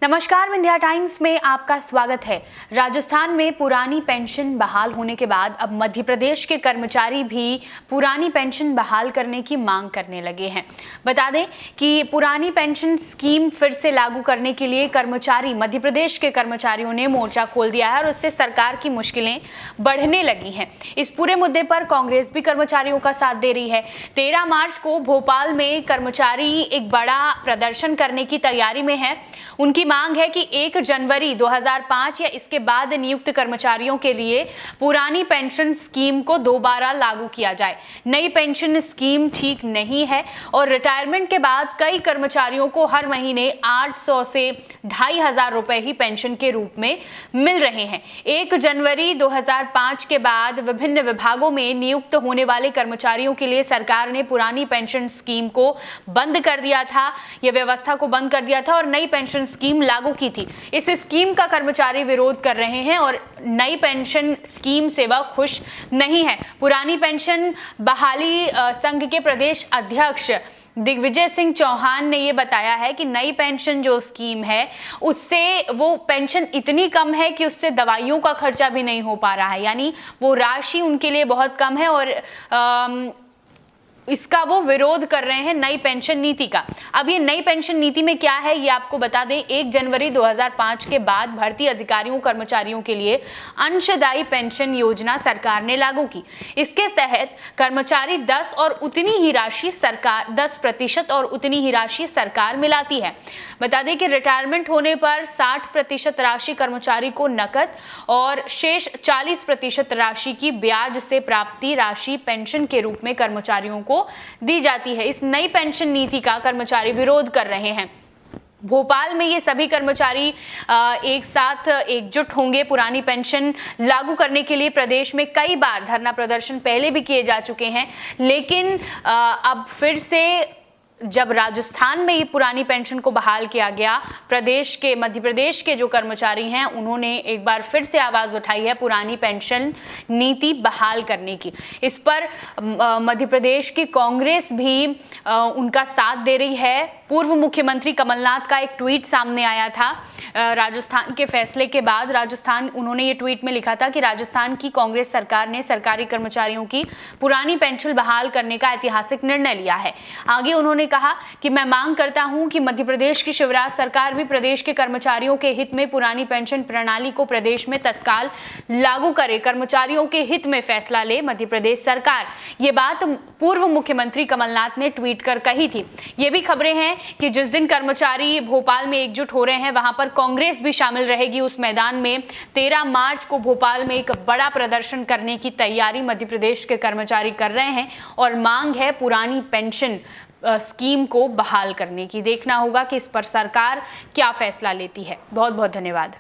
नमस्कार, विंध्या टाइम्स में आपका स्वागत है। राजस्थान में पुरानी पेंशन बहाल होने के बाद अब मध्य प्रदेश के कर्मचारी भी पुरानी पेंशन बहाल करने की मांग करने लगे हैं। बता दें कि पुरानी पेंशन स्कीम फिर से लागू करने के लिए मध्य प्रदेश के कर्मचारियों ने मोर्चा खोल दिया है और उससे सरकार की मुश्किलें बढ़ने लगी हैं। इस पूरे मुद्दे पर कांग्रेस भी कर्मचारियों का साथ दे रही है। 13 मार्च को भोपाल में कर्मचारी एक बड़ा प्रदर्शन करने की तैयारी में है। उनकी मांग है कि 1 जनवरी 2005 या इसके बाद नियुक्त कर्मचारियों के लिए पुरानी पेंशन स्कीम को दोबारा लागू किया जाए। नई पेंशन स्कीम ठीक नहीं है और रिटायरमेंट के बाद कई कर्मचारियों को हर महीने 800 से 2500 रुपए ही पेंशन के रूप में मिल रहे हैं। 1 जनवरी 2005 के बाद विभिन्न विभागों में नियुक्त होने वाले कर्मचारियों के लिए सरकार ने पुरानी पेंशन स्कीम को बंद कर दिया था, यह व्यवस्था को बंद कर दिया था और नई पेंशन स्कीम लागू की थी। इस स्कीम का कर्मचारी विरोध कर रहे हैं और नई पेंशन स्कीम से वह खुश नहीं है। पुरानी पेंशन बहाली संघ के प्रदेश अध्यक्ष दिग्विजय सिंह चौहान ने यह बताया है कि नई पेंशन जो स्कीम है उससे वो पेंशन इतनी कम है कि उससे दवाइयों का खर्चा भी नहीं हो पा रहा है, यानी वो राशि उनके लिए बहुत कम है और इसका वो विरोध कर रहे हैं नई पेंशन नीति का। अब ये नई पेंशन नीति में क्या है ये आपको बता दें। 1 जनवरी 2005 के बाद भर्ती अधिकारियों कर्मचारियों के लिए अंशदायी पेंशन योजना सरकार ने लागू की। इसके तहत कर्मचारी 10% और उतनी ही राशि सरकार मिलाती है। बता दें कि रिटायरमेंट होने पर 60% राशि कर्मचारी को नकद और शेष 40% राशि की ब्याज से प्राप्ति राशि पेंशन के रूप में कर्मचारियों को दी जाती है। इस नई पेंशन नीति का कर्मचारी विरोध कर रहे हैं। भोपाल में ये सभी कर्मचारी एक साथ एकजुट होंगे। पुरानी पेंशन लागू करने के लिए प्रदेश में कई बार धरना प्रदर्शन पहले भी किए जा चुके हैं, लेकिन अब फिर से जब राजस्थान में ये पुरानी पेंशन को बहाल किया गया, मध्य प्रदेश के जो कर्मचारी हैं उन्होंने एक बार फिर से आवाज उठाई है पुरानी पेंशन नीति बहाल करने की। इस पर मध्य प्रदेश की कांग्रेस भी उनका साथ दे रही है। पूर्व मुख्यमंत्री कमलनाथ का एक ट्वीट सामने आया था राजस्थान के फैसले के बाद। उन्होंने ये ट्वीट में लिखा था कि राजस्थान की कांग्रेस सरकार ने सरकारी कर्मचारियों की पुरानी पेंशन बहाल करने का ऐतिहासिक निर्णय लिया है। आगे उन्होंने कहा कि मैं मांग करता हूं कि मध्य प्रदेश की शिवराज सरकार भी प्रदेश के कर्मचारियों के हित में पुरानी पेंशन प्रणाली को प्रदेश में तत्काल लागू करे। कर्मचारियों के हित में फैसला ले मध्य प्रदेश सरकार। ये बात पूर्व मुख्यमंत्री कमलनाथ ने ट्वीट कर कही थी। ये भी खबरें हैं कि जिस दिन कर्मचारी भोपाल में एकजुट हो रहे हैं वहां पर कांग्रेस भी शामिल रहेगी उस मैदान में। 13 मार्च को भोपाल में एक बड़ा प्रदर्शन करने की तैयारी मध्य प्रदेश के कर्मचारी कर रहे हैं और मांग है पुरानी पेंशन स्कीम को बहाल करने की। देखना होगा कि इस पर सरकार क्या फैसला लेती है। बहुत बहुत धन्यवाद।